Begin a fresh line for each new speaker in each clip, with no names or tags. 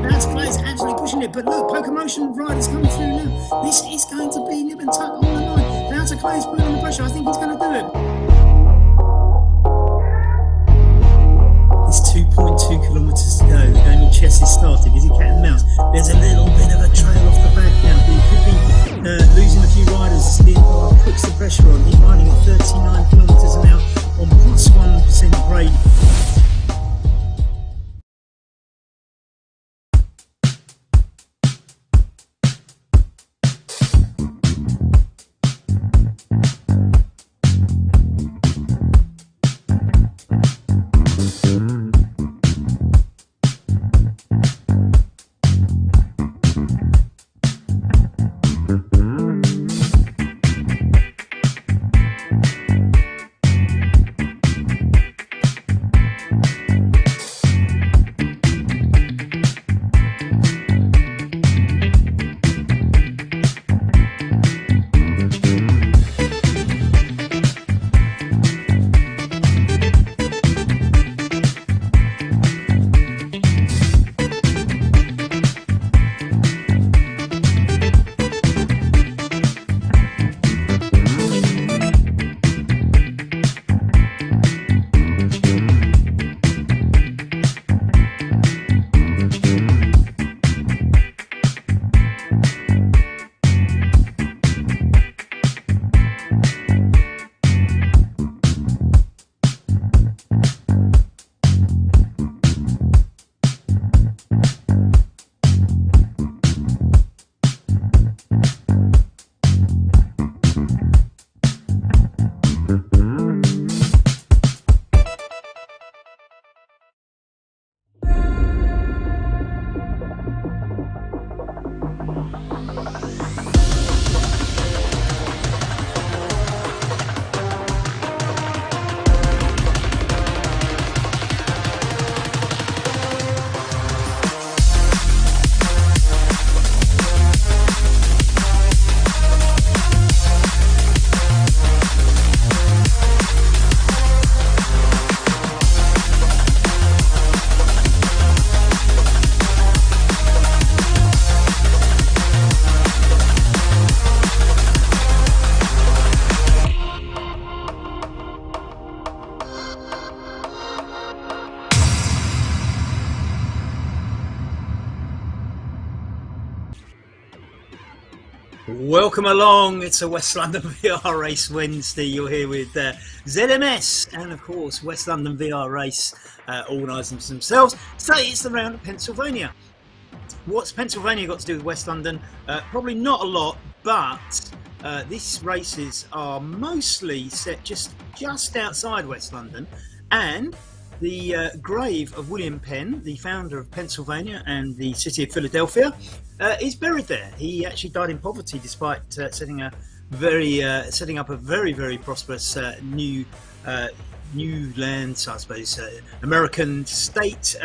That's Clay's actually pushing it, but look, Pokemotion Rider's coming through now. This is going to be nip and tuck on the line. Now to Clay's putting under pressure. I think he's going to do it. It's 2.2 kilometres to go. The game of chess is starting. Is it cat and mouse? There's a little bit of a trail off the back now. He could be losing a few riders as Leonard puts the pressure on. He's riding at 39 kilometres an hour on plus 1% grade. Welcome along. It's a West London VR Race Wednesday. You're here with ZMS and, of course, West London VR Race organising themselves. Today it's the round of Pennsylvania. What's Pennsylvania got to do with West London? Probably not a lot, but these races are mostly set just outside West London, and the grave of William Penn, the founder of Pennsylvania and the city of Philadelphia, is buried there. He actually died in poverty despite setting up a very, very prosperous new lands, I suppose, American state,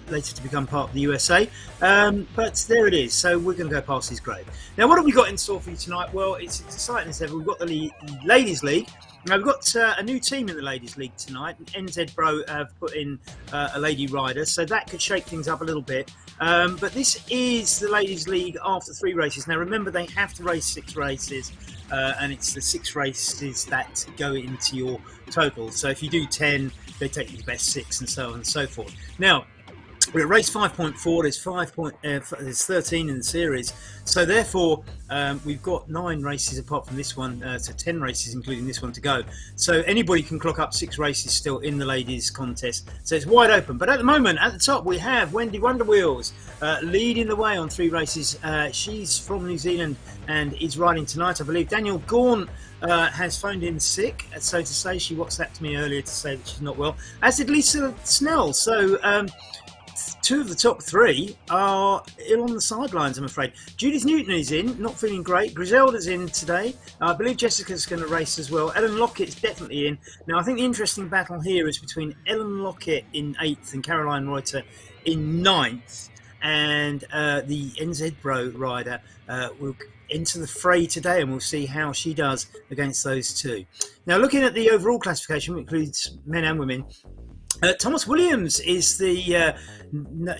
later to become part of the USA. But there it is. So we're going to go past his grave. Now, what have we got in store for you tonight? Well, it's exciting as ever. We've got the Ladies League. Now we've got a new team in the Ladies League tonight. NZ Pro have put in a lady rider, so that could shake things up a little bit. But this is the Ladies League after 3 races. Now remember, they have to race 6 races, and it's the 6 races that go into your total. So if you do 10, they take you the best 6 and so on and so forth. Now, we're at race 5.4. There's 13 in the series, so therefore we've got 9 races apart from this one, so 10 races including this one to go. So anybody can clock up 6 races still in the ladies contest, so it's wide open. But at the moment, at the top, we have Wendy Wonderwheels leading the way on 3 races. She's from New Zealand and is riding tonight, I believe. Danielle Gaunt has phoned in sick, so to say. She WhatsApped me earlier to say that she's not well, as did Lisa Snell. So 2 of the top 3 are ill on the sidelines, I'm afraid. Judith Newton is in, not feeling great. Griselda's in today. I believe Jessica's going to race as well. Ellen Lockett's definitely in. Now, I think the interesting battle here is between Ellen Lockett in 8th and Caroline Reuter in 9th. And the NZ Pro rider will enter the fray today, and we'll see how she does against those 2. Now, looking at the overall classification, which includes men and women, Thomas Williams is the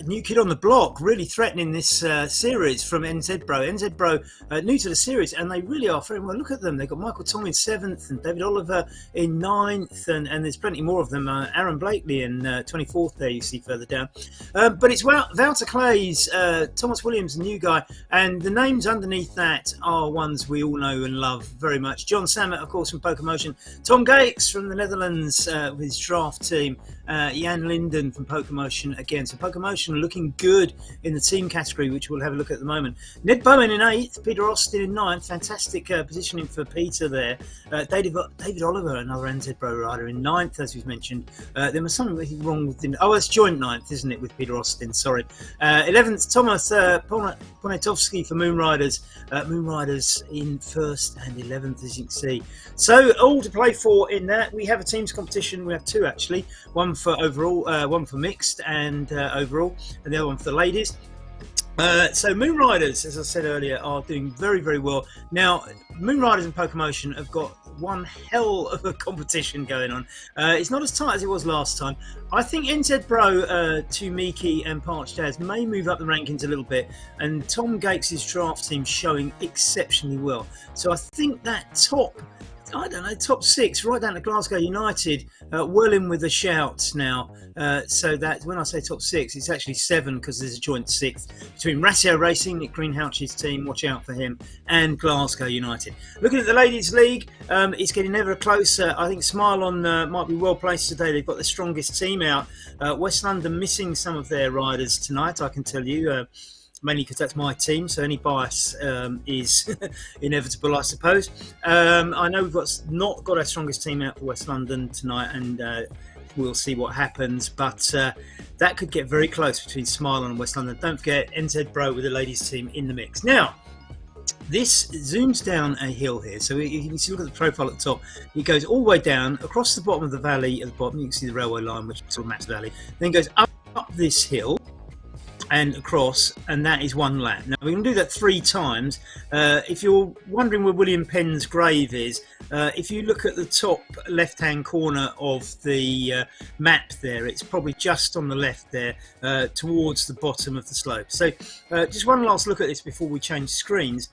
new kid on the block, really threatening this series from NZ Pro. NZ Pro new to the series, and they really are very well. Look at them. They've got Michael Tom in 7th and David Oliver in 9th, and there's plenty more of them. Aaron Blakely in 24th there, you see further down. But it's Wouter Clay's Thomas Williams, the new guy, and the names underneath that are ones we all know and love very much. John Samet, of course, from PokerMotion. Tom Gates from the Netherlands with his draft team. Jan Linden from PokerMotion again. So PokerMotion looking good in the team category, which we'll have a look at the moment. Ned Bowen in 8th, Peter Austin in 9th. Fantastic positioning for Peter there. David Oliver, another NZ Pro rider, in 9th, as we've mentioned. There was something wrong with the... Oh, it's joint 9th, isn't it, with Peter Austin? Sorry. 11th, Thomas Poniatowski for Moon Riders. Moon Riders in 1st and 11th, as you can see. So all to play for in that. We have a teams competition. We have 2 actually. One for overall, one for mixed and overall, and the other one for the ladies. So Moon Riders, as I said earlier, are doing very, very well. Now, Moon Riders and PokerMotion have got one hell of a competition going on. It's not as tight as it was last time. I think NZ Pro, Tumiki and Parched Daz may move up the rankings a little bit, and Tom Gates' draft team showing exceptionally well. So I think that top 6 right down to Glasgow United, well in with a shout now. So that when I say top 6, it's actually 7, because there's a joint 6th between Ratio Racing, Nick Greenhouch's team, watch out for him, and Glasgow United. Looking at the Ladies League, it's getting ever closer. I think Smile On might be well placed today. They've got the strongest team out. West London missing some of their riders tonight, I can tell you. Mainly because that's my team, so any bias is inevitable, I suppose. I know we've not got our strongest team out for West London tonight, and we'll see what happens. But that could get very close between Smile On and West London. Don't forget NZ Pro with the ladies' team in the mix. Now, this zooms down a hill here, so you can see, look at the profile at the top. It goes all the way down across the bottom of the valley. At the bottom, you can see the railway line, which is sort of Max Valley. Then goes up this hill and across, and that is 1 lap. Now we're going to do that 3 times. If you're wondering where William Penn's grave is, if you look at the top left hand corner of the map there, it's probably just on the left there, towards the bottom of the slope. So just one last look at this before we change screens.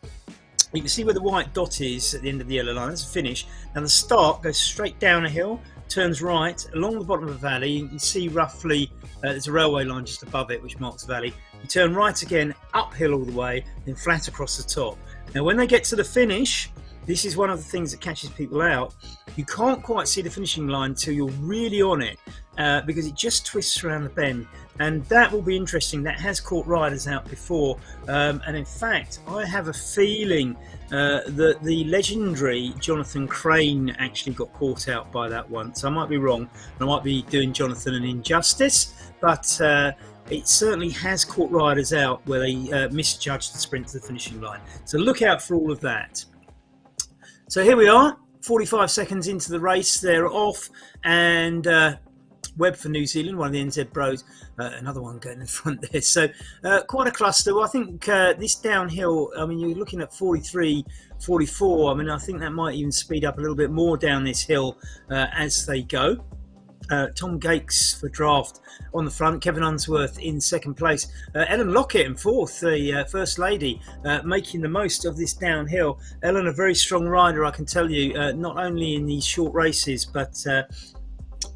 You can see where the white dot is at the end of the yellow line. That's a finish. Now the start goes straight down a hill, turns right along the bottom of the valley. You can see roughly there's a railway line just above it which marks the valley. You turn right again, uphill all the way, then flat across the top. Now when they get to the finish, this is one of the things that catches people out. You can't quite see the finishing line till you're really on it, because it just twists around the bend, and that will be interesting. That has caught riders out before, and in fact I have a feeling that the legendary Jonathan Crane actually got caught out by that one. So I might be wrong, and I might be doing Jonathan an injustice, but it certainly has caught riders out where they misjudged the sprint to the finishing line. So look out for all of that. So here we are, 45 seconds into the race. They're off, and Webb for New Zealand, one of the NZ Bros, another one going in front there. So quite a cluster. Well, I think this downhill, I mean, you're looking at 43, 44. I mean, I think that might even speed up a little bit more down this hill as they go. Tom Gates for draft on the front, Kevin Unsworth in second place, Ellen Lockett in fourth, the First Lady, making the most of this downhill. Ellen, a very strong rider, I can tell you, not only in these short races, but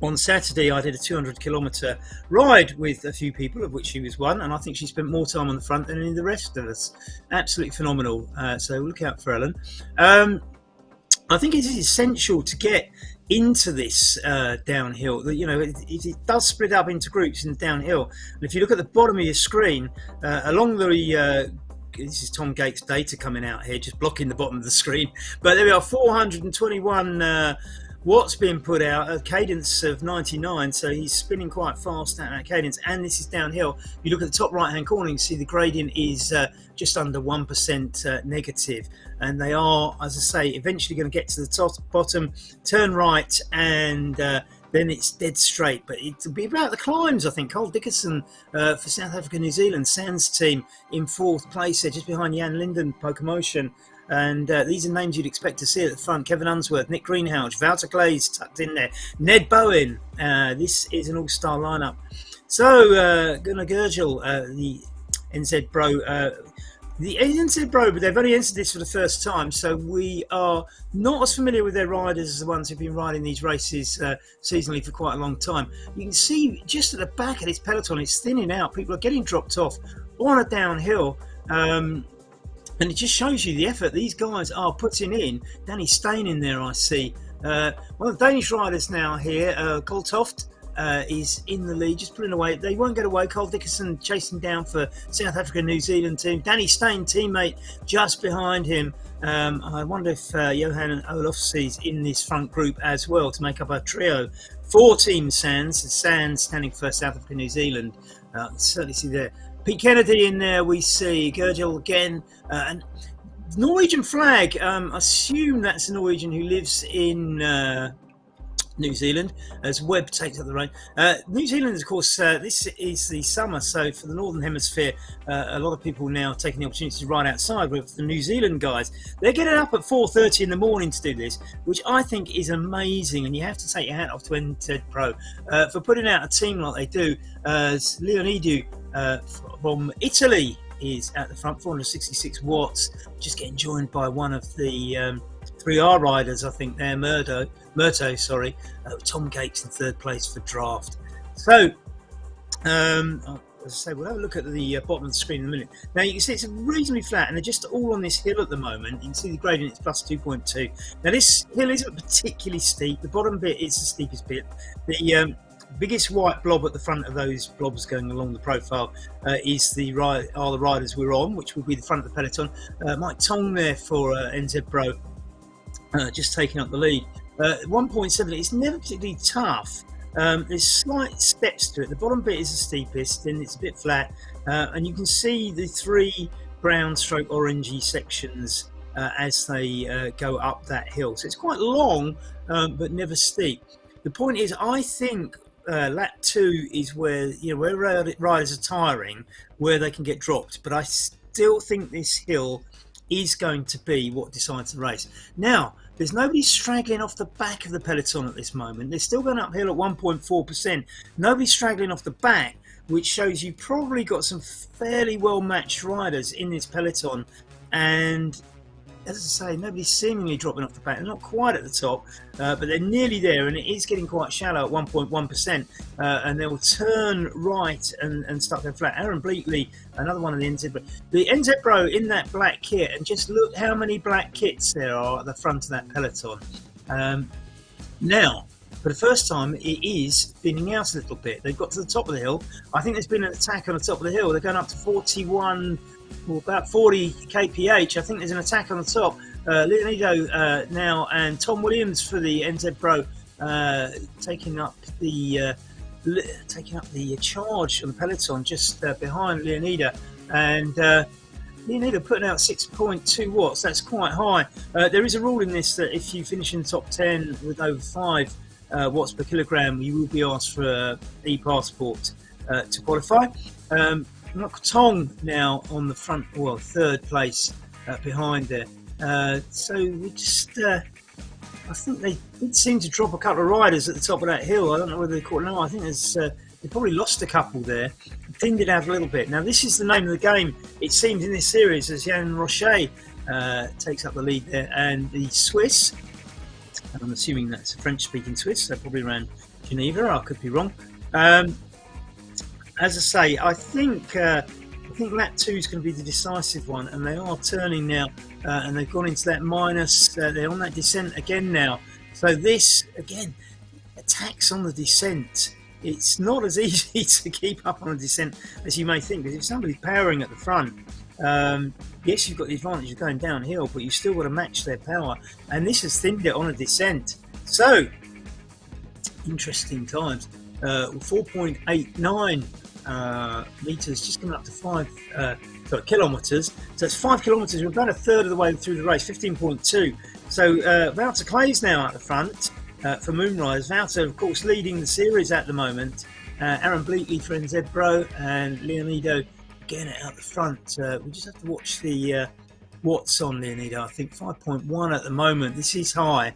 on Saturday I did a 200-kilometre ride with a few people, of which she was one, and I think she spent more time on the front than any of the rest of us. Absolutely phenomenal. So look out for Ellen. I think it is essential to get into this downhill. You know, it does split up into groups in the downhill. And if you look at the bottom of your screen, along the this is Tom Gates' data coming out here, just blocking the bottom of the screen. But there we are, 421 watts being put out, a cadence of 99, so he's spinning quite fast at that cadence, and this is downhill. You look at the top right hand corner, you see the gradient is just under 1% negative, and they are, as I say, eventually going to get to the top bottom, turn right, and then it's dead straight. But it'll be about the climbs, I think. Cole Dickerson for South Africa New Zealand Sands team in fourth place there, just behind Jan Linden, Pokemotion. And these are names you'd expect to see at the front. Kevin Unsworth, Nick Greenhalgh, Wouter Claes tucked in there, Ned Bowen. This is an all-star lineup. So Gunnar Gurgel, the NZ Bro, but they've only entered this for the first time, so we are not as familiar with their riders as the ones who've been riding these races seasonally for quite a long time. You can see just at the back of this peloton, it's thinning out. People are getting dropped off on a downhill. And it just shows you the effort these guys are putting in. Danny Stein in there, I see. One of the Danish riders now here, Koltoft, is in the lead, just pulling away. They won't get away. Cole Dickerson chasing down for South Africa New Zealand team. Danny Stein, teammate, just behind him. I wonder if Johan Olofsson is in this front group as well to make up a trio for Team Sands. Sands standing for South Africa New Zealand. Certainly see there. Pete Kennedy in there, we see Gurgel again, and Norwegian flag. Assume that's a Norwegian who lives in New Zealand, as Webb takes up the rein. New Zealand, of course, this is the summer, so for the Northern Hemisphere, a lot of people now taking the opportunity to ride outside with the New Zealand guys. They're getting up at 4:30 in the morning to do this, which I think is amazing, and you have to take your hat off to NZ Pro for putting out a team like they do. Leonidou from Italy is at the front, 466 watts, just getting joined by one of the 3R riders, I think there, Murto, sorry, Tom Gates in third place for draft. So, as I say, we'll have a look at the bottom of the screen in a minute. Now, you can see it's reasonably flat, and they're just all on this hill at the moment. You can see the gradient is plus 2.2. Now, this hill isn't particularly steep. The bottom bit is the steepest bit. The biggest white blob at the front of those blobs going along the profile is the riders we're on, which will be the front of the peloton. Mike Tong there for NZ Pro, just taking up the lead. 1.7, it's never particularly tough. There's slight steps to it. The bottom bit is the steepest, and it's a bit flat. And you can see the three brown stroke orangey sections as they go up that hill. So it's quite long, but never steep. The point is, I think lap 2 is where, where riders are tiring, where they can get dropped. But I still think this hill is going to be what decides the race. Now, there's nobody straggling off the back of the peloton at this moment. They're still going uphill at 1.4%. Nobody straggling off the back, which shows you've probably got some fairly well-matched riders in this peloton. And as I say, nobody's seemingly dropping off the back. They're not quite at the top, but they're nearly there, and it is getting quite shallow at 1.1%. And they will turn right and start going flat. Aaron Bleakley, another one of the NZ Pro. The NZ Pro in that black kit, and just look how many black kits there are at the front of that peloton. Now, for the first time, it is thinning out a little bit. They've got to the top of the hill. I think there's been an attack on the top of the hill. They're going up to 41, or about 40 kph. I think there's an attack on the top. Leonidou now, and Tom Williams for the NZ Pro taking up the charge on the peloton just behind Leonidou, and Leonidou putting out 6.2 watts. That's quite high. There is a rule in this that if you finish in the top 10 with over 5 watts per kilogram, you will be asked for an e-passport to qualify. Tong now on the front, well, third place behind there. So we just, I think they did seem to drop a couple of riders at the top of that hill. I don't know whether they caught. No, I think they probably lost a couple there, thinned it out a little bit. Now this is the name of the game, it seems, in this series, as Jan Rocher takes up the lead there, and the Swiss, and I'm assuming that's a French-speaking Swiss, so probably around Geneva. I could be wrong. As I say, I think lap 2 is going to be the decisive one, and they are turning now, and they've gone into that minus. They're on that descent again now. So this again, attacks on the descent. It's not as easy to keep up on a descent as you may think, because if somebody's powering at the front, yes, you've got the advantage of going downhill, but you've still got to match their power, and this has thinned it on a descent. So interesting times. 4.89 meters, just coming up to 5 kilometers. So it's 5 kilometers. We're about a third of the way through the race, 15.2. So Wouter Clay's now at the front for Moonrise. Wouter, of course, leading the series at the moment. Aaron Bleakley for NZ Pro, and Leonido getting it out the front. We just have to watch the watts on Leonido. I think 5.1 at the moment. This is high.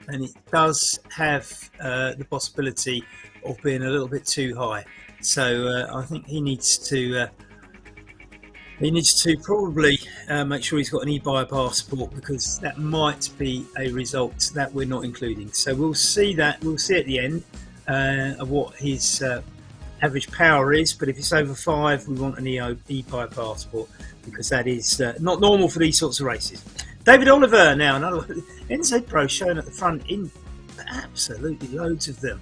And it does have the possibility of being a little bit too high. So I think he needs to probably make sure he's got an e-bio passport, because that might be a result that we're not including. So we'll see that. We'll see at the end of what his average power is. But if it's over 5, we want an e-bio passport, because that is not normal for these sorts of races. David Oliver now, another one. NZ Pro showing at the front in absolutely loads of them.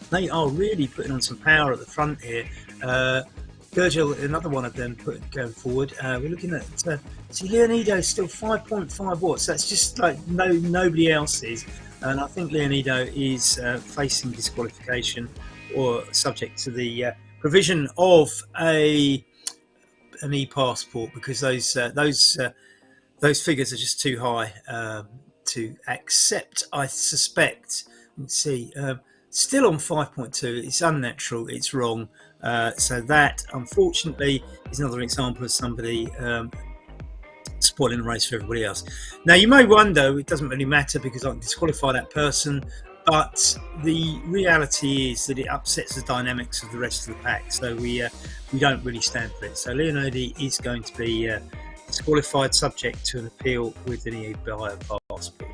They are really putting on some power at the front here. Gurgel, another one of them going forward. We're looking at Leonido still 5.5 watts. That's just like nobody else's. And I think Leonido is facing disqualification, or subject to the provision of an e-passport, because those figures are just too high to accept, I suspect. Let's see, still on 5.2. It's unnatural, it's wrong. So that, unfortunately, is another example of somebody spoiling the race for everybody else. Now, you may wonder, it doesn't really matter because I can disqualify that person, but the reality is that it upsets the dynamics of the rest of the pack. So we don't really stand for it. So Leonardo is going to be disqualified, subject to an appeal with an e-bio passport.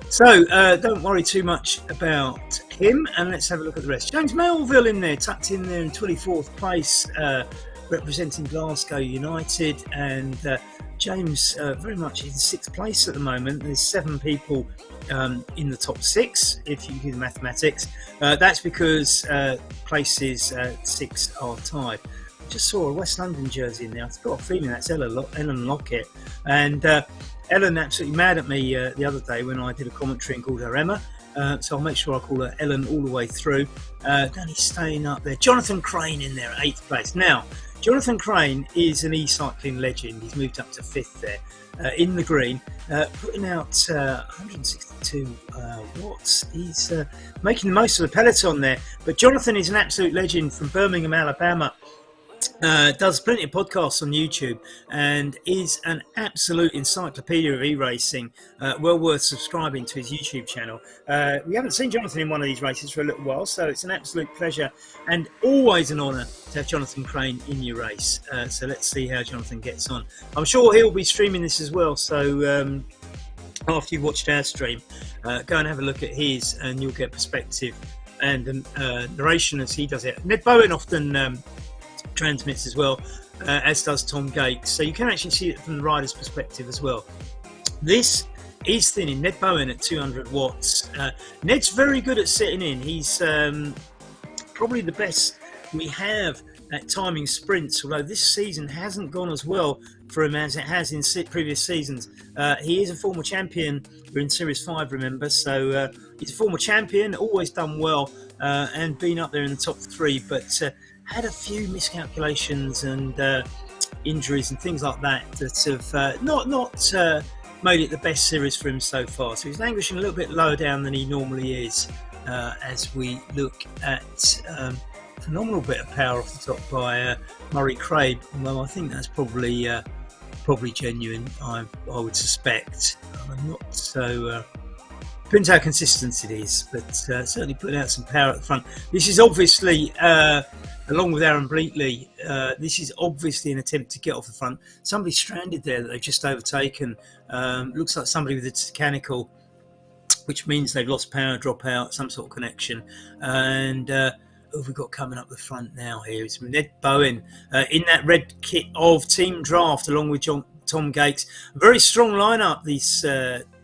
So don't worry too much about him, and let's have a look at the rest. James Melville in there, tucked in there in 24th place, representing Glasgow United, and James very much in 6th place at the moment. There's 7 people in the top 6, if you do the mathematics. That's because places 6 are tied. I just saw a West London jersey in there. I've got a feeling that's Ellen Lockett. And Ellen absolutely mad at me the other day when I did a commentary and called her Emma. So I'll make sure I call her Ellen all the way through. Danny's staying up there. Jonathan Crane in there at 8th place. Now, Jonathan Crane is an e-cycling legend. He's moved up to 5th there in the green, putting out 162 watts. He's making the most of the peloton there. But Jonathan is an absolute legend from Birmingham, Alabama. Does plenty of podcasts on YouTube and is an absolute encyclopedia of e-racing. Well worth subscribing to his YouTube channel. We haven't seen Jonathan in one of these races for a little while, so it's an absolute pleasure and always an honour to have Jonathan Crane in your race. So let's see how Jonathan gets on. I'm sure he'll be streaming this as well, so after you've watched our stream, go and have a look at his and you'll get perspective and narration as he does it. Ned Bowen often transmits as well, as does Tom Gates, so you can actually see it from the rider's perspective as well. This is thinning. Ned Bowen at 200 watts. Ned's very good at sitting in. He's probably the best we have at timing sprints, although this season hasn't gone as well for him as it has in previous seasons. He is a former champion. We're in Series 5, remember, so he's a former champion, always done well, and been up there in the top 3, but had a few miscalculations and injuries and things like that that have not made it the best series for him so far. So he's languishing a little bit lower down than he normally is, as we look at phenomenal bit of power off the top by Murray Craig, although I think that's probably genuine. I would suspect. I'm not so. Depends how consistent it is, but certainly putting out some power at the front. This is obviously, along with Aaron Bleakley, this is obviously an attempt to get off the front. Somebody stranded there that they've just overtaken. Looks like somebody with a mechanical, which means they've lost power, drop out, some sort of connection. And who have we got coming up the front now here? It's Ned Bowen in that red kit of Team Draft, along with Tom Gates. Very strong lineup, this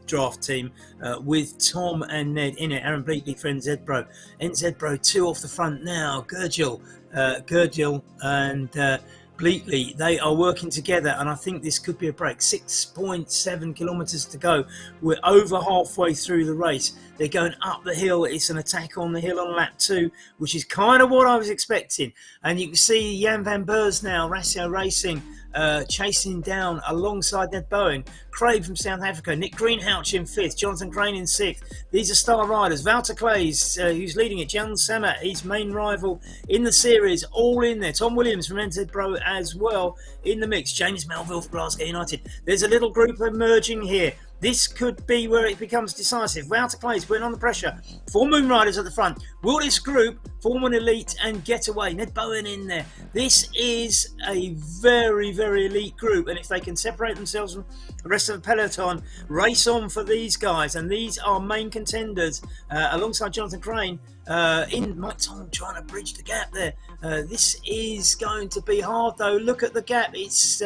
draft team, with Tom and Ned in it. Aaron Bleakley for NZ Bro 2 off the front now. Gurgel and Bleakley, they are working together, and I think this could be a break. 6.7 kilometres to go. We're over halfway through the race. They're going up the hill. It's an attack on the hill on lap 2, which is kind of what I was expecting. And you can see Jan van Beurs now, Ratio Racing, chasing down alongside Ned Bowen. Craig from South Africa, Nick Greenhouch in 5th, Jonathan Crane in 6th. These are star riders. Wouter Claes, who's leading it, Jan Sammer, his main rival in the series, all in there. Tom Williams from NZ Pro as well in the mix. James Melville for Glasgow United. There's a little group emerging here. This could be where it becomes decisive. Wouter Claes putting on the pressure. 4 Moon Riders at the front. Will this group form an elite and get away? Ned Bowen in there. This is a very, very elite group. And if they can separate themselves from the rest of the peloton, race on for these guys. And these are main contenders alongside Jonathan Crane. In Mike Tom trying to bridge the gap there. This is going to be hard though. Look at the gap. It's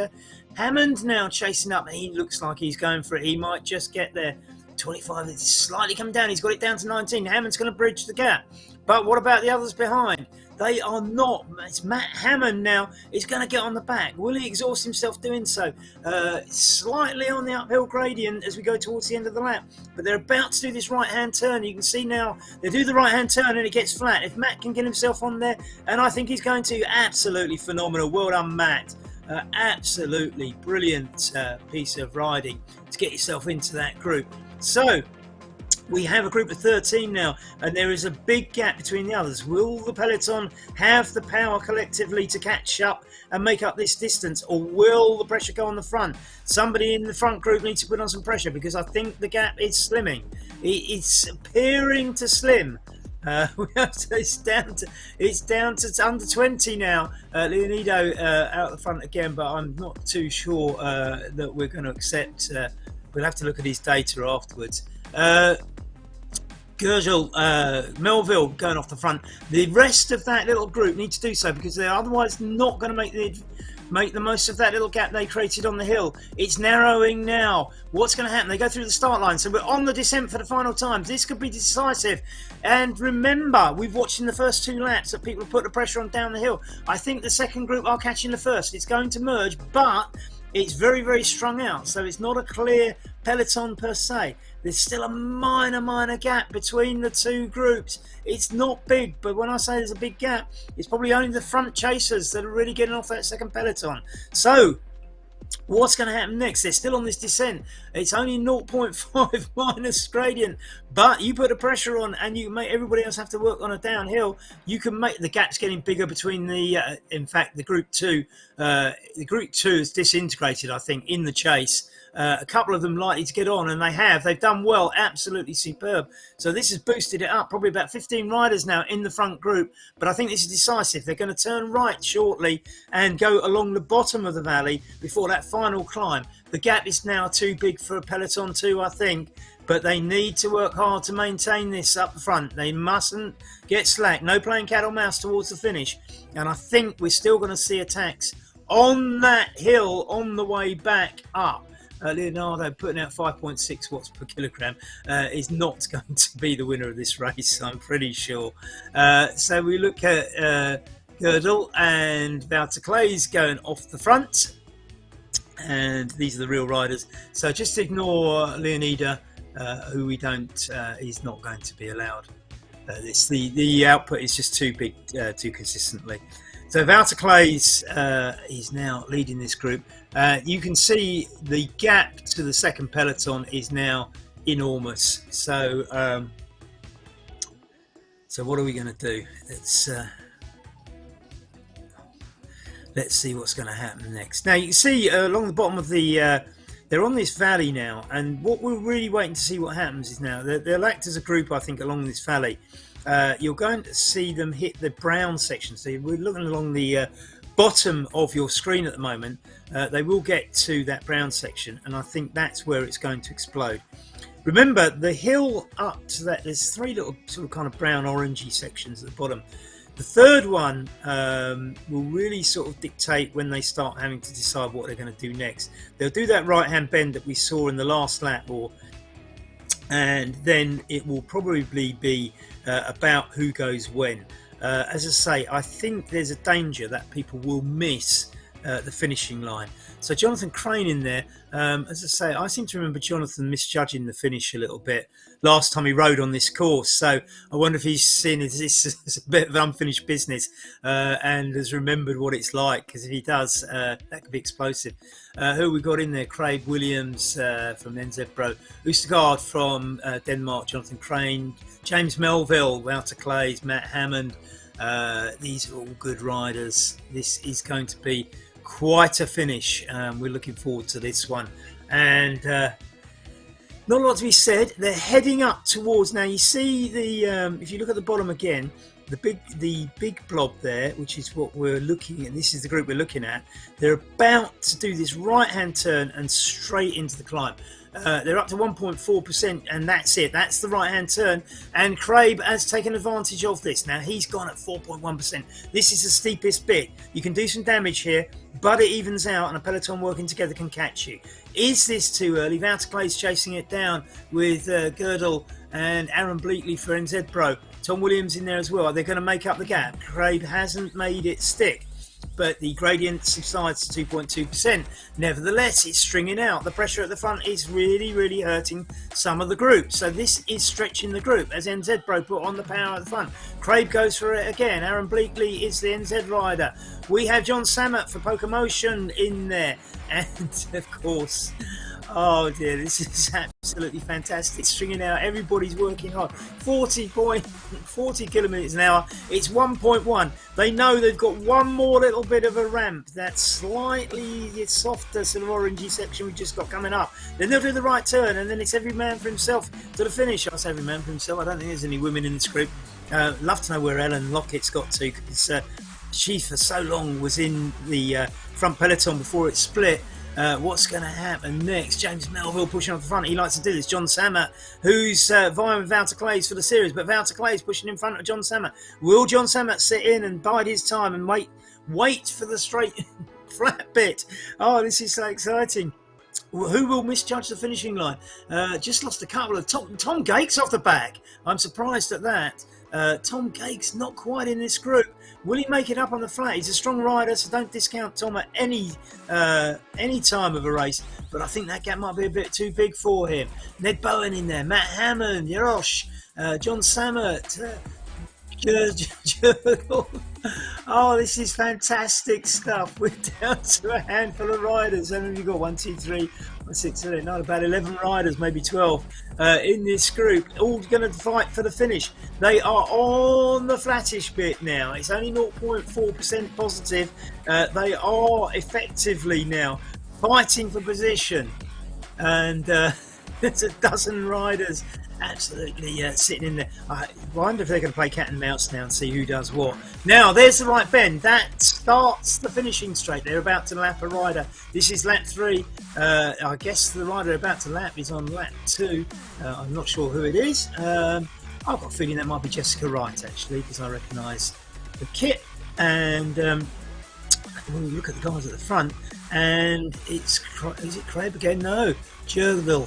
Hammond now chasing up. He looks like he's going for it. He might just get there. 25, it's slightly come down. He's got it down to 19. Hammond's going to bridge the gap. But what about the others behind? They are not. It's Matt Hammond now. He's going to get on the back. Will he exhaust himself doing so? Slightly on the uphill gradient as we go towards the end of the lap. But they're about to do this right-hand turn. You can see now they do the right-hand turn and it gets flat. If Matt can get himself on there, and I think he's going to, absolutely phenomenal. Well done, Matt. Absolutely brilliant piece of riding to get yourself into that group. So we have a group of 13 now, and there is a big gap between the others. Will the peloton have the power collectively to catch up and make up this distance, or will the pressure go on the front? Somebody in the front group needs to put on some pressure, because I think the gap is slimming. It's appearing to slim. It's down to under 20 now. Leonido out the front again, but I'm not too sure that we're going to accept. We'll have to look at his data afterwards. Gurgel, Melville going off the front. The rest of that little group need to do so, because they're otherwise not going to make the most of that little gap they created on the hill. It's narrowing now. What's going to happen? They go through the start line, so we're on the descent for the final time. This could be decisive. And remember, we've watched in the first 2 laps that people have put the pressure on down the hill. I think the second group are catching the first. It's going to merge, but it's very, very strung out, so it's not a clear peloton per se. There's still a minor gap between the 2 groups. It's not big, but when I say there's a big gap, it's probably only the front chasers that are really getting off that second peloton. So what's going to happen next? They're still on this descent. It's only 0.5 minus gradient, but you put the pressure on and you make everybody else have to work on a downhill. You can make the gaps getting bigger between the in fact the group 2 is disintegrated, I think, in the chase. A couple of them likely to get on, and they've done well, absolutely superb. So this has boosted it up, probably about 15 riders now in the front group, but I think this is decisive. They're going to turn right shortly and go along the bottom of the valley before that final climb. The gap is now too big for Peloton 2, I think, but they need to work hard to maintain this up front. They mustn't get slack. No playing cat or mouse towards the finish, and I think we're still going to see attacks on that hill on the way back up. Leonardo putting out 5.6 watts per kilogram is not going to be the winner of this race, I'm pretty sure. So we look at Girdle and Wouter Claes going off the front, and these are the real riders. So just ignore Leonida, who we don't. He's not going to be allowed. The output is just too big, too consistently. So So Wouter Clays is now leading this group. You can see the gap to the second peloton is now enormous. So what are we going to do? Let's see what's going to happen next. Now you can see along the bottom of the they're on this valley now, and what we're really waiting to see what happens is now they'll act as a group, I think, along this valley. You're going to see them hit the brown section. So we're looking along the bottom of your screen at the moment. They will get to that brown section, and I think that's where it's going to explode. Remember, the hill up to that, there's three little sort of kind of brown orangey sections at the bottom. The third one will really sort of dictate when they start having to decide what they're going to do next. They'll do that right-hand bend that we saw in the last lap, and then it will probably be about who goes when. As I say, I think there's a danger that people will miss the finishing line. So Jonathan Crane in there, as I say, I seem to remember Jonathan misjudging the finish a little bit last time he rode on this course. So I wonder if he's seen this as a bit of unfinished business and has remembered what it's like, because if he does, that could be explosive. Who we got in there? Craig Williams from NZ Pro, Oostergaard from Denmark, Jonathan Crane, James Melville, Wouter Clays, Matt Hammond. These are all good riders. This is going to be quite a finish. We're looking forward to this one, and not a lot to be said. They're heading up towards, now you see the if you look at the bottom again, the big blob there, which is what we're looking at, this is the group we're looking at. They're about to do this right hand turn and straight into the climb. They're up to 1.4%, and that's it. That's the right-hand turn, and Craig has taken advantage of this. Now, he's gone at 4.1%. This is the steepest bit. You can do some damage here, but it evens out, and a peloton working together can catch you. Is this too early? Wouter Clay's chasing it down with Girdle and Aaron Bleakley for NZ Pro. Tom Williams in there as well. They're going to make up the gap. Craig hasn't made it stick, but the gradient subsides to 2.2%. Nevertheless, it's stringing out. The pressure at the front is really hurting some of the group. So this is stretching the group as NZ Pro put on the power at the front. Craig goes for it again. Aaron Bleakley is the NZ rider. We have John Sammut for Poker Motion in there. And of course, oh dear, this is absolutely fantastic. Stringing out, everybody's working hard. 40 kilometers an hour. It's 1.1. They know they've got one more little bit of a ramp. That slightly softer sort of orangey section we just got coming up. Then they'll do the right turn, and then it's every man for himself to the finish. I say every man for himself. I don't think there's any women in this group. Love to know where Ellen Lockett's got to, because she for so long was in the front peloton before it split. What's going to happen next? James Melville pushing up the front. He likes to do this. John Sammut, who's vying with Wouter Clays for the series, but Wouter Clays pushing in front of John Sammut. Will John Sammut sit in and bide his time and wait for the straight flat bit? Oh, this is so exciting. Who will misjudge the finishing line? Just lost a couple of Tom Gake's off the back. I'm surprised at that. Tom Gake's not quite in this group. Will he make it up on the flat? He's a strong rider, so don't discount Tom at any time of a race. But I think that gap might be a bit too big for him. Ned Bowen in there, Matt Hammond, Yarosh, John Sammut, Oh, this is fantastic stuff. We're down to a handful of riders. How many have you got? 1, 2, 3, 4, 6, 7, 8, 9, about 11 riders, maybe 12 in this group, all going to fight for the finish. They are on the flattish bit now. It's only 0.4% positive. They are effectively now fighting for position, and there's a dozen riders absolutely sitting in there. I wonder if they're going to play cat and mouse now and see who does what. Now, there's the right bend. That starts the finishing straight. They're about to lap a rider. This is lap 3. I guess the rider about to lap is on lap 2. I'm not sure who it is. I've got a feeling that might be Jessica Wright, actually, because I recognise the kit. And when we look at the guys at the front, and is it Craig again? No, Jurgville,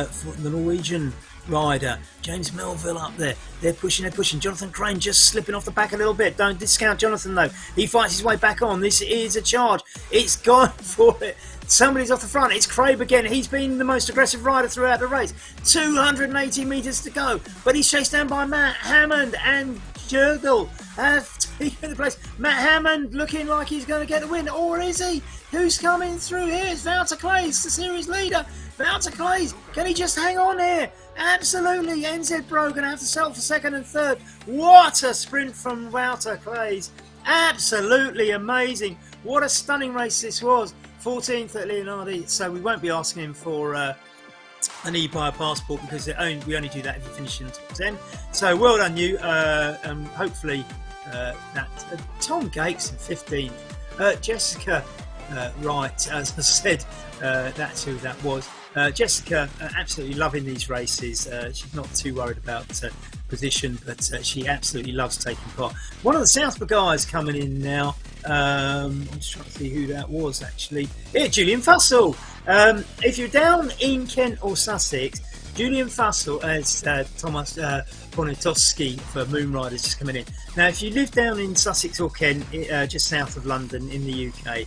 for the Norwegian rider. James Melville up there. They're pushing. Jonathan Crane just slipping off the back a little bit. Don't discount Jonathan, though. He fights his way back on. This is a charge. It's gone for it. Somebody's off the front. It's Craig again. He's been the most aggressive rider throughout the race. 280 metres to go. But he's chased down by Matt Hammond and Jurgel. taken the place. Matt Hammond looking like he's going to get the win, or is he? Who's coming through here? It's Wouter Clays, the series leader. Wouter Clays, can he just hang on here? Absolutely. NZ Pro going to have to settle for second and third. What a sprint from Wouter Clays. Absolutely amazing. What a stunning race this was. 14th at Leonardi, so we won't be asking him for an e-buyer passport because we only do that if you finish in the top 10. So well done you, and hopefully that Tom Gates in 15th. Jessica Wright, as I said, that's who that was. Jessica absolutely loving these races. She's not too worried about position, but she absolutely loves taking part. One of the Southport guys coming in now. I'm just trying to see who that was actually. Yeah, Julian Fussell. If you're down in Kent or Sussex, Julian Fussell as Thomas Poniatowski for Moon Riders just coming in. Now, if you live down in Sussex or Kent, just south of London in the UK,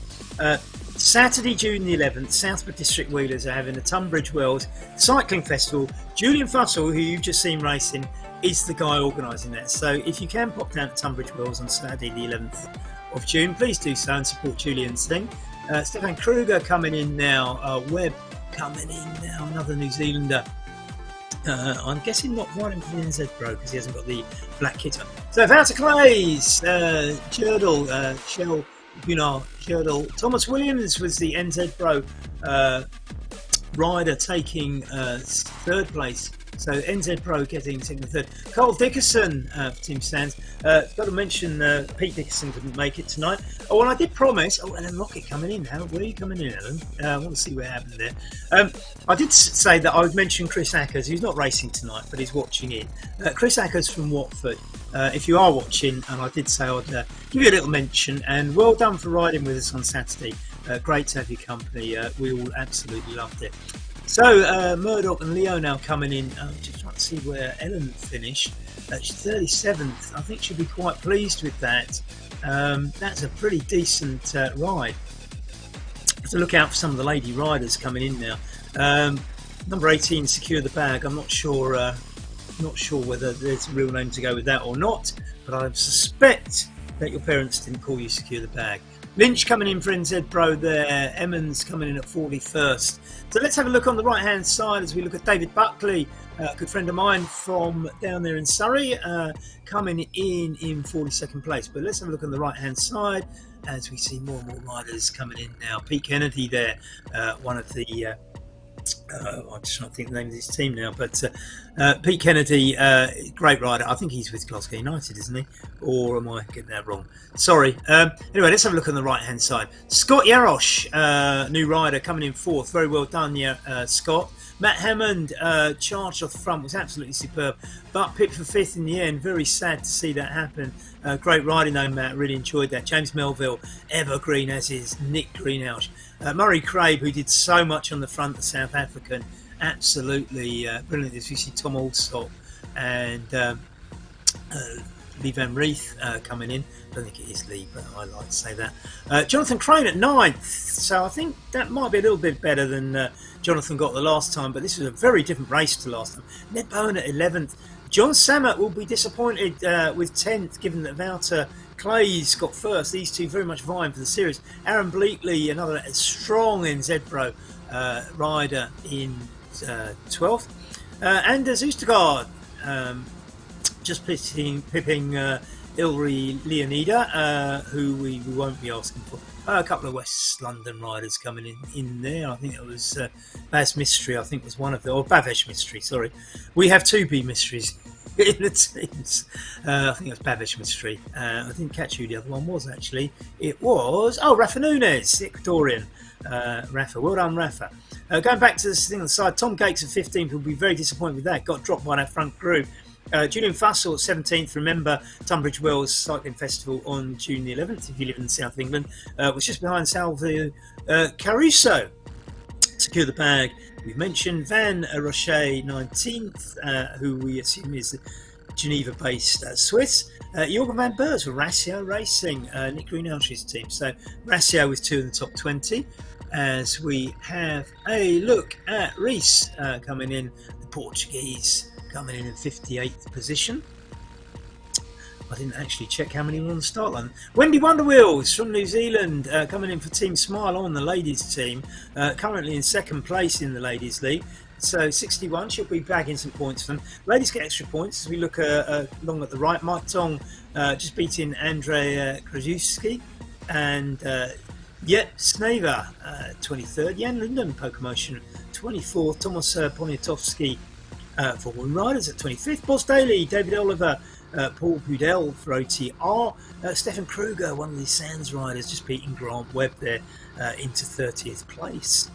Saturday, June the 11th, Southport District Wheelers are having a Tunbridge Wells Cycling Festival. Julian Fussell, who you've just seen racing, is the guy organising that. So if you can pop down to Tunbridge Wells on Saturday the 11th of June, please do so and support Julian's thing. Stefan Kruger coming in now. Webb coming in now, another New Zealander. I'm guessing not riding for the NZ Pro because he hasn't got the black kit on. So Wouter Clays, Jerdal, Shell, Jerdal. Thomas Williams was the NZ Pro rider taking third place. So NZ Pro getting second and third. Carl Dickerson for Team Sands. Got to mention Pete Dickerson couldn't make it tonight. Oh, and I did promise. Oh, Ellen Rocket coming in. Where are you coming in, Ellen? I want to see what happened there. I did say that I would mention Chris Ackers, who's not racing tonight, but he's watching in. Chris Ackers from Watford. If you are watching, and I did say I'd give you a little mention. And well done for riding with us on Saturday. Great to have your company. We all absolutely loved it. So Murdoch and Leo now coming in. Just trying to see where Ellen finished. She's 37th. I think she'll be quite pleased with that. That's a pretty decent ride. Have to look out for some of the lady riders coming in now. Number 18, Secure the Bag. I'm not sure whether there's a real name to go with that or not, but I suspect that your parents didn't call you Secure the Bag. Lynch coming in for NZ Pro there. Emmons coming in at 41st. So let's have a look on the right hand side as we look at David Buckley, a good friend of mine from down there in Surrey, coming in 42nd place. But let's have a look on the right hand side as we see more and more riders coming in now. Pete Kennedy there, one of the I'm just trying to think the name of his team now, but Pete Kennedy, great rider. I think he's with Glasgow United, isn't he? Or am I getting that wrong? Sorry. Anyway, let's have a look on the right hand side. Scott Yarosh, new rider, coming in 4th. Very well done, Scott. Matt Hammond charged off the front, was absolutely superb, but picked for 5th in the end. Very sad to see that happen. Great riding though, Matt. Really enjoyed that. James Melville, evergreen as is Nick Greenhouse. Murray Crabe, who did so much on the front, the South African, absolutely brilliant. As we see Tom Alstott and Lee Van Reeth coming in. I don't think it is Lee, but I like to say that. Jonathan Crane at 9th. So I think that might be a little bit better than Jonathan got the last time, but this was a very different race to last time. Ned Bowen at 11th. John Sammett will be disappointed with 10th, given that Wouter Clays got first. These two very much vying for the series. Aaron Bleakley, another strong NZ Pro rider in 12th. Anders Oostergaard just pipping Ilri Leonida, who we won't be asking for. A couple of West London riders coming in there. I think it was Baz Mystery, I think was one of them, or Bavesh Mystery, sorry. We have two B Mysteries in the teams. I think it was Bavesh Mystery. I didn't catch who the other one was actually. It was, Rafa Nunes, Ecuadorian. Rafa, well done Rafa. Going back to this thing on the side, Tom Gates at 15th will be very disappointed with that. Got dropped by that front group. Julian Fussell at 17th. Remember Tunbridge Wells Cycling Festival on June the 11th if you live in the south of England. Was just behind Salvo Caruso. Secure the Bag. We've mentioned Van Roche 19th, who we assume is the Geneva-based Swiss. Jorgen van Beurs for Ratio Racing, Nick Greenhouse's team. So Ratio was 2 in the top 20. As we have a look at Reese coming in, the Portuguese coming in 58th position. I didn't actually check how many were on the start line. Wendy Wonderwheels from New Zealand coming in for Team Smile on, the ladies team, currently in second place in the ladies league. So 61, she'll be bagging some points for them. Ladies get extra points as we look along at the right. Mike Tong just beating Andrea Krajewski, and Snaver 23rd. Jan Linden Pokemotion 24th. Thomas Poniatowski for Women Riders at 25th. Boss Daly, David Oliver, Paul Budell for OTR. Stefan Kruger, one of the Sands riders, just beating Grant Webb there into 30th place.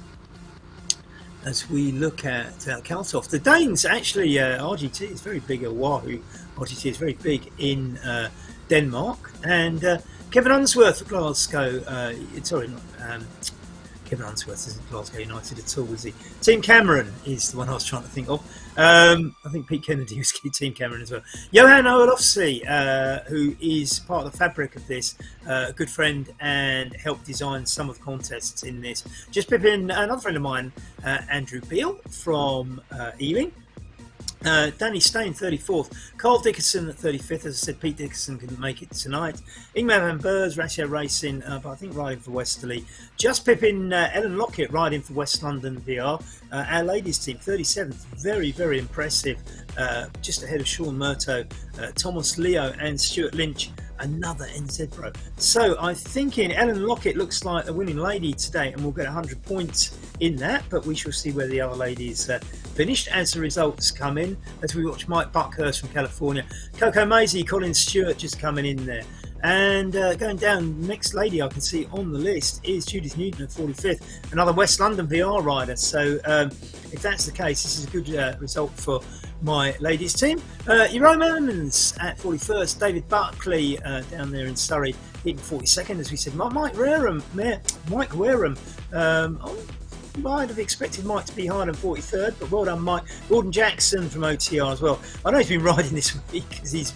As we look at Kaltoft, the Danes actually, RGT is very big at Wahoo. RGT is very big in Denmark, and Kevin Unsworth of Glasgow. Kevin Unsworth isn't Glasgow United at all, is he? Team Cameron is the one I was trying to think of. I think Pete Kennedy was Team Cameron as well. Johan Olofsson, who is part of the fabric of this, a good friend, and helped design some of the contests in this. Just pipping another friend of mine, Andrew Beale from Ealing. Danny Stain 34th, Carl Dickerson at 35th. As I said, Pete Dickerson couldn't make it tonight. Ingmar van Beurs, Ratio Racing, but I think riding for Westerly. Just pipping Ellen Lockett riding for West London VR. Our ladies team 37th, very, very impressive. Just ahead of Sean Murto, Thomas Leo and Stuart Lynch, another NZ Pro. So I'm thinking Ellen Lockett looks like a winning lady today, and we'll get 100 points in that, but we shall see where the other ladies finished as the results come in, as we watch Mike Buckhurst from California, Coco Maisie, Colin Stewart just coming in there. And going down, next lady I can see on the list is Judith Newton at 45th, another West London VR rider. So if that's the case, this is a good result for my ladies team. Jerome Emmons at 41st, David Buckley down there in Surrey hitting 42nd, as we said. Mike Wareham, I'd have expected Mike to be higher than 43rd, but well done, Mike. Gordon Jackson from OTR as well. I know he's been riding this week because he's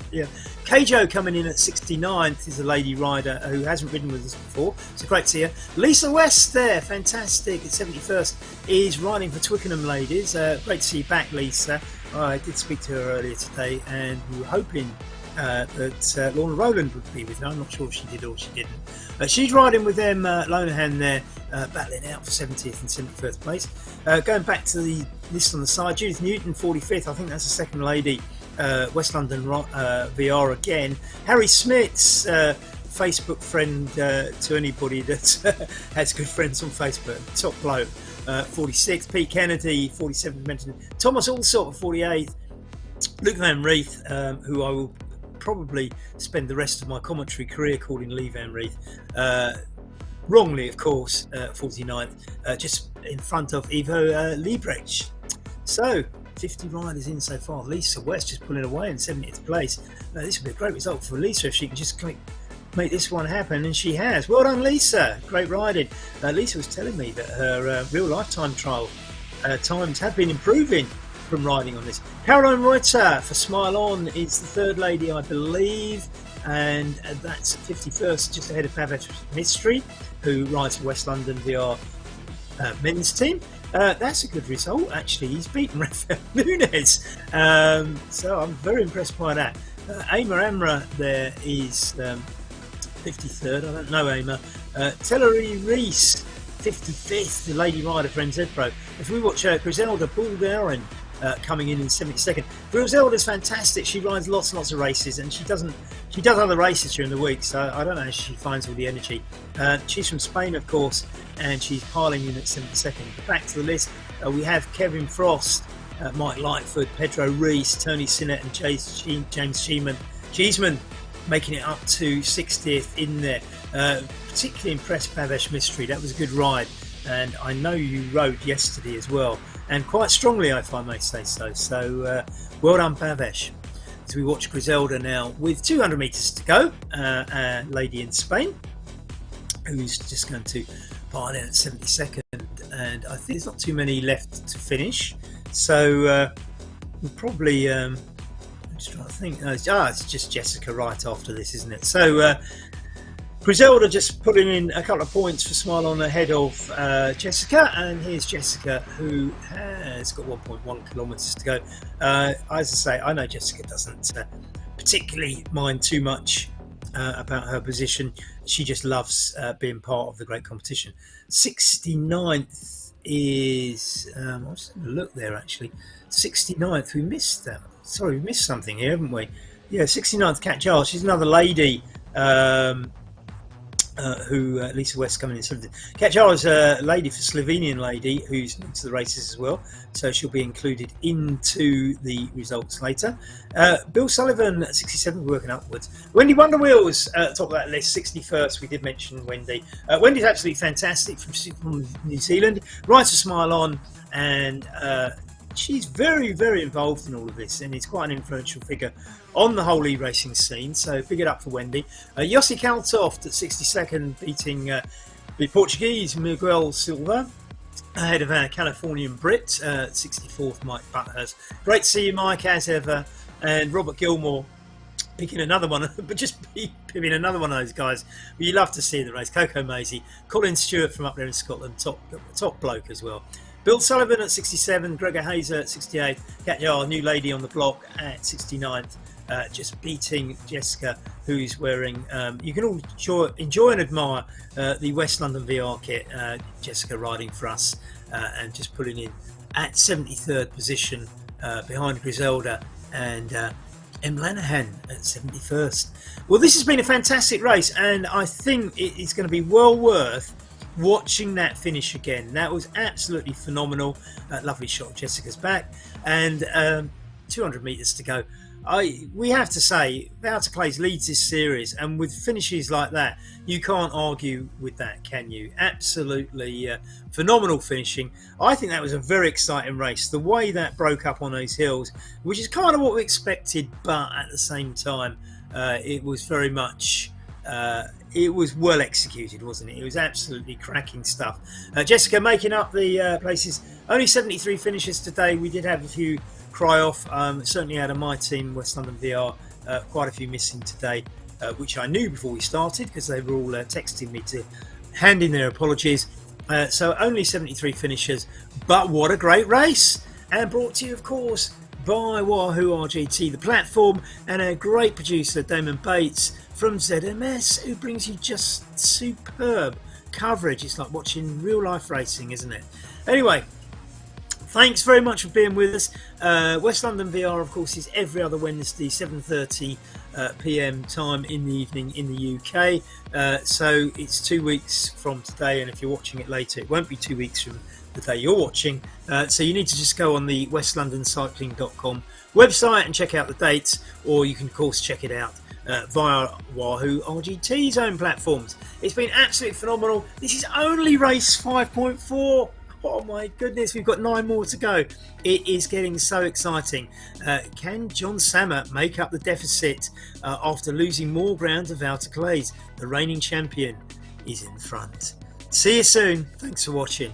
Keijo coming in at 69th is a lady rider who hasn't ridden with us before. So great to see her. Lisa West there, fantastic at 71st, is riding for Twickenham ladies. Great to see you back, Lisa. I did speak to her earlier today, and we were hoping that Lorna Rowland would be with her. I'm not sure if she did or she didn't. She's riding with them, Lonahan there, battling out for 70th and 71st place. Going back to the list on the side, Judith Newton, 45th. I think that's the second lady, West London VR again. Harry Smith's Facebook friend to anybody that has good friends on Facebook, top bloke, 46th. Pete Kennedy, 47th, mentioned. Thomas Allsop, 48th. Luke Van Reeth, who I will probably spend the rest of my commentary career calling Lee Van Reeth, wrongly of course, 49th, just in front of Ivo Liebrecht. So 50 riders in so far. Lisa West just pulling away in 70th place. This would be a great result for Lisa if she can just make this one happen, and she has. Well done, Lisa, great riding. Lisa was telling me that her real lifetime trial times have been improving from riding on this. Caroline Reuter for Smile On is the third lady, I believe, and that's 51st, just ahead of Pavesh Mystery, who rides for West London VR men's team. That's a good result, actually. He's beaten Rafael Nunes, so I'm very impressed by that. Ama Amra there is 53rd. I don't know Ama. Tellery Reese, 55th, the lady rider for NZ Pro. If we watch Griselda Bulgarian coming in 72nd. Griselda's fantastic. She rides lots and lots of races, and she does other races during the week, so I don't know how she finds all the energy. She's from Spain, of course, and she's piling in at 72nd. But back to the list, we have Kevin Frost, Mike Lightfoot, Pedro Reese, Tony Sinnott, and James Cheeseman making it up to 60th in there. Particularly impressed Pavesh Mystery. That was a good ride, and I know you rode yesterday as well, and quite strongly, if I may say so. So well done, Pavesh. As we watch Griselda now with 200 metres to go, a lady in Spain who's just going to pile in at 72nd, and I think there's not too many left to finish, so we'll probably I'm just trying to think. It's just Jessica right after this, isn't it? So Griselda just putting in a couple of points for Smile On ahead of Jessica, and here's Jessica, who has got 1.1 kilometres to go. As I say, I know Jessica doesn't particularly mind too much about her position. She just loves being part of the great competition. 69th is, I was going to look there actually. 69th, we missed that. Sorry, we missed something here, haven't we? Yeah, 69th, Kat Giles. She's another lady who Lisa West coming in 17th. Kat Giles is a lady, for Slovenian lady, who's new to the races as well, so she'll be included into the results later. Bill Sullivan at 67th, working upwards. Wendy Wonder Wheels top of that list, 61st. We did mention Wendy. Wendy's absolutely fantastic from New Zealand. Writes a smile on, and she's very, very involved in all of this, and is quite an influential figure on the whole e-racing scene. So big it up for Wendy. Yossi Kaltoft at 62nd, beating the Portuguese Miguel Silva, ahead of our Californian Brit, 64th, Mike Butthurst. Great to see you, Mike, as ever. And Robert Gilmore picking another one, but just picking another one of those guys you love to see in the race. Coco Maisie, Colin Stewart from up there in Scotland, top bloke as well. Bill Sullivan at 67, Gregor Hazer at 68, Kat Giles, new lady on the block, at 69th. Just beating Jessica, who's wearing, you can all enjoy and admire the West London VR kit. Jessica riding for us and just pulling in at 73rd position behind Griselda and M. Lanahan at 71st. Well, this has been a fantastic race, and I think it's going to be well worth watching that finish again. That was absolutely phenomenal. Lovely shot of Jessica's back, and 200 metres to go. We have to say, Vow to Clays leads this series, and with finishes like that, you can't argue with that, can you? Absolutely phenomenal finishing. I think that was a very exciting race. The way that broke up on those hills, which is kind of what we expected, but at the same time, it was very much... it was well executed, wasn't it? It was absolutely cracking stuff. Jessica making up the places. Only 73 finishes today. We did have a few cry off. Certainly out of my team, West London VR, quite a few missing today, which I knew before we started because they were all texting me to hand in their apologies. So only 73 finishers, but what a great race! And brought to you, of course, by Wahoo RGT, the platform, and our great producer Damon Bates from ZMS, who brings you just superb coverage. It's like watching real life racing, isn't it? Anyway, thanks very much for being with us. West London VR, of course, is every other Wednesday, 7:30 p.m. time in the evening in the UK. So it's 2 weeks from today, and if you're watching it later, it won't be 2 weeks from the day you're watching. So you need to just go on the westlondoncycling.com website and check out the dates, or you can, of course, check it out via Wahoo RGT's own platforms. It's been absolutely phenomenal. This is only race 5.4. Oh my goodness, we've got 9 more to go. It is getting so exciting. Can John Sammer make up the deficit after losing more ground to Vow to Clays? The reigning champion is in front. See you soon. Thanks for watching.